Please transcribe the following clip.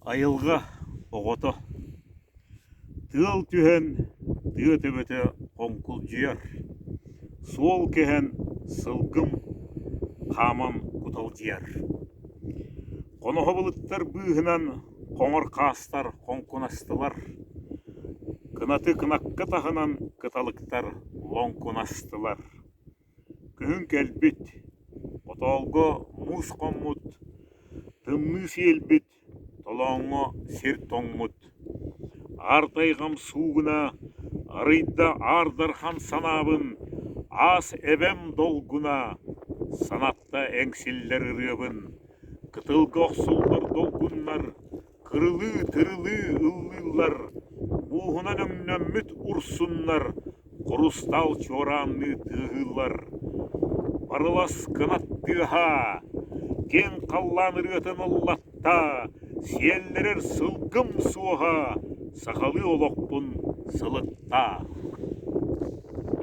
Айылға оғото. Тыл түһен тыа төбөтө қоңкул жүйөр. Суол кеһен сылгым қамам кутал жияр. Қоноһо былыттар быыһынан қоңор қастар қоңкунастылар. Кынаты кынакка тахынан кыталыктар лоңкунастылар. Күн келбит, отолго мус коммут, тымны сиелбит, толоңо сер тоңмут. Артайгам сугуна, арыйда ардархан санабын, ас эбем долгуна, санатта эңсиллер ырыбын. Кытылга оксулдар долгуннар, кырылы-тырылы ыллылар, муһунан өңнөммүт урсуннар, құрустал чоранны тыгылар. Барылас кынаттыха, кен қаллан ырытын оллатта, сиеллерер сылгым суға, сақалы олоқпын сылытта.